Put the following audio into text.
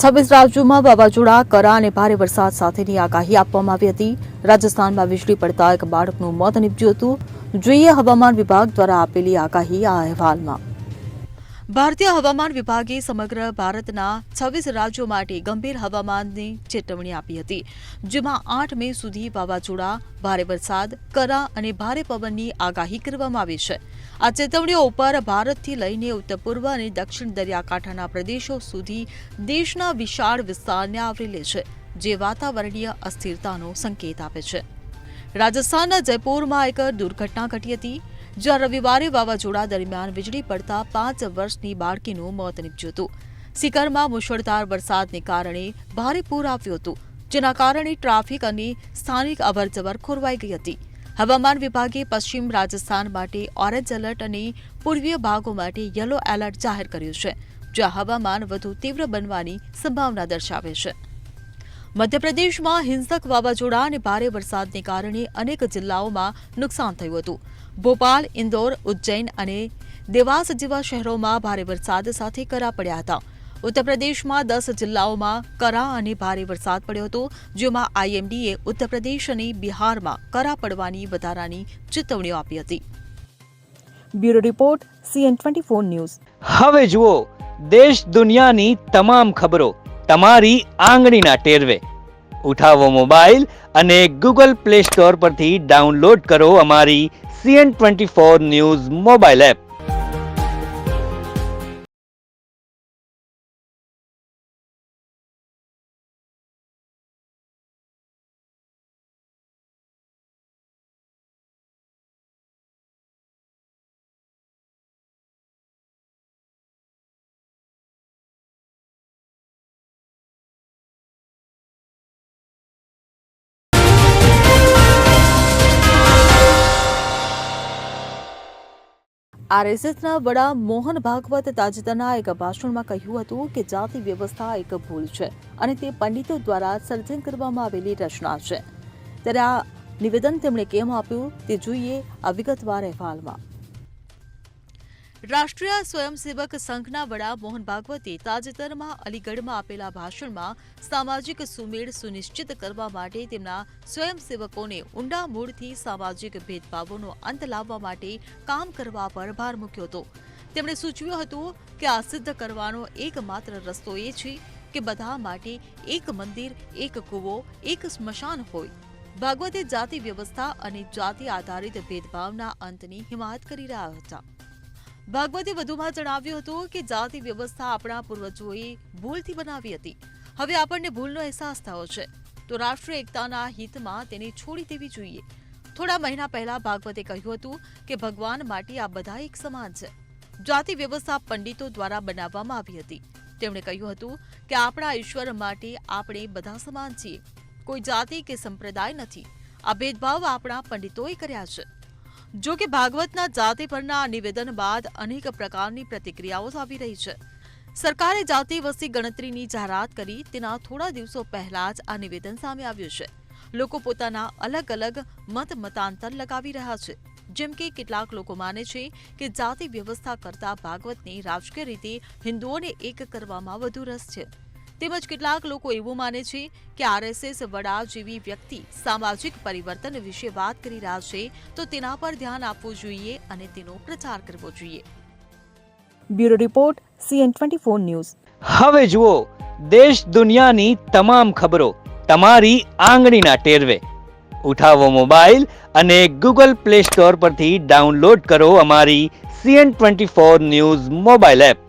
26 રાજ્યોમાં વાવાઝોડા, કરા અને ભારે વરસાદ સાથેની આગાહી આપવામાં આવી હતી. રાજસ્થાનમાં વીજળી પડતા એક બાળકનું મોત નીપજ્યું હતું. જોઈએ હવામાન વિભાગ દ્વારા આપેલી આગાહી આ અહેવાલમાં. ભારતીય હવામાન વિભાગે સમગ્ર ભારતના 26 રાજ્યો માટે ગંભીર હવામાનની ચેતવણી આપી હતી, જેમાં 8 મે સુધી વાવાઝોડા, ભારે વરસાદ, કરા અને ભારે પવનની આગાહી કરવામાં આવી છે. આ ચેતવણીઓ ઉપર ભારતથી લઈને ઉત્તર પૂર્વ અને દક્ષિણ દરિયાકાંઠાના પ્રદેશો સુધી દેશના વિશાળ વિસ્તારને આવરી લે છે, જે વાતાવરણીય અસ્થિરતાનો સંકેત આપે છે. રાજસ્થાનના જયપુરમાં એક દુર્ઘટના ઘટી હતી, જ્યાં રવિવારે વાવાઝોડા દરમિયાન વીજળી પડતા 5 વર્ષની બાળકીનું મોત નીપજ્યું હતું. સીકરમાં મુશળધાર વરસાદને કારણે ભારે પૂર આવ્યું હતું, જેના કારણે ટ્રાફિક અને સ્થાનિક અવરજવર ખોરવાઈ ગઈ હતી. હવામાન વિભાગે પશ્ચિમ રાજસ્થાન માટે ઓરેન્જ એલર્ટ અને પૂર્વીય ભાગો માટે યલો એલર્ટ જાહેર કર્યું છે, જ્યાં હવામાન વધુ તીવ્ર બનવાની સંભાવના દર્શાવે છે. મધ્યપ્રદેશમાં હિંસક વાવાઝોડા અને ભારે વરસાદને કારણે અનેક જિલ્લાઓમાં નુકસાન થયું હતું. ભોપાલ, ઇન્દોર, ઉજ્જૈન અને દેવાસ જેવા શહેરોમાં ભારે વરસાદ સાથે કરા પડ્યા હતા. ઉત્તર પ્રદેશમાં 10 જિલ્લાઓમાં કરા અને ભારે વરસાદ પડ્યો હતો, જેમાં આઈએમડીએ ઉત્તર પ્રદેશ અને બિહારમાં કરા પડવાની વધારાની ચેતવણીઓ આપી હતી. Bureau report, CN24 news. હવે જુઓ દેશ દુનિયાની તમામ ખબરો તમારી આંગળીના ટેરવે. ઉઠાવો મોબાઈલ અને Google Play Store પરથી ડાઉનલોડ કરો અમારી CN24 ન્યૂઝ મોબાઈલ એપ. RSSના વડા મોહન ભાગવત તાજેતરના એક ભાષણમાં કહ્યું હતું કે જાતિ વ્યવસ્થા એક ભૂલ છે અને તે પંડિતો દ્વારા સર્જન કરવામાં આવેલી રચના છે. ત્યારે આ નિવેદન તેમણે કેમ આપ્યું તે જોઈએ આ વિગતવાર અહેવાલમાં. રાષ્ટ્રીય સ્વયંસેવક સંઘના વડા મોહન ભાગવતે તાજેતરમાં અલીગઢમાં આપેલા ભાષણમાં સામાજિક સુમેળ સુનિશ્ચિત કરવા માટે તેમના સ્વયંસેવકોને ઊંડા મૂળથી સામાજિક ભેદભાવોનો અંત લાવવા માટે કામ કરવા પર ભાર મૂક્યો હતો. તેમણે સૂચવ્યું હતું કે આ સિદ્ધ કરવાનો એકમાત્ર રસ્તો એ છે કે બધા માટે એક મંદિર, એક કૂવો, એક સ્મશાન હોય. ભાગવતે જાતિ વ્યવસ્થા અને જાતિ આધારિત ભેદભાવના અંતની હિમાયત કરી રહ્યા હતા. ભાગવતે વધુમાં જણાવ્યું હતું કે જાતિ વ્યવસ્થા આપણા પૂર્વજોએ ભૂલથી બનાવી હતી. હવે આપણને ભૂલનો અહેસાસ થયો છે, તો રાષ્ટ્રીય એકતાના હિતમાં તેને છોડી દેવી જોઈએ. થોડા મહિના પહેલા ભાગવતે કહ્યું હતું કે ભગવાન માટે આ બધા એક સમાન છે. જાતિ વ્યવસ્થા પંડિતો દ્વારા બનાવવામાં આવી હતી. તેમણે કહ્યું હતું કે આપણા ઈશ્વર માટે આપણે બધા સમાન છીએ, કોઈ જાતિ કે સંપ્રદાય નથી. આ ભેદભાવ આપણા પંડિતોએ કર્યા છે. જો કે ભાગવતના જાતિ પરના નિવેદન બાદ અનેક પ્રકારની પ્રતિક્રિયાઓ આવી રહી છે. સરકારે જાતિ વસ્તી ગણતરીની જાહેરાત કરી તેના થોડા દિવસો પહેલા જ આ નિવેદન સામે આવ્યું છે. લોકો પોતાના અલગ અલગ મતાંતર લગાવી રહ્યા છે. જેમ કે કેટલાક લોકો માને છે કે જાતિ વ્યવસ્થા કરતા ભાગવતને રાજકીય રીતે હિન્દુઓને એક કરવામાં વધુ રસ છે. તેમજ કેટલાક લોકો એવું માને છે કે RSS વડા જેવી વ્યક્તિ સામાજિક પરિવર્તન વિશે વાત કરી રહ્યા છે, તો તેના પર ધ્યાન આપવું જોઈએ અને તેનો પ્રચાર કરવો જોઈએ. Bureau report, CN24 news. હવે જુઓ દેશ દુનિયાની તમામ ખબરો તમારી આંગળીના ટેરવે. ઉઠાવો મોબાઈલ અને Google Play Store પરથી ડાઉનલોડ કરો અમારી CN24 ન્યૂઝ મોબાઈલ એપ.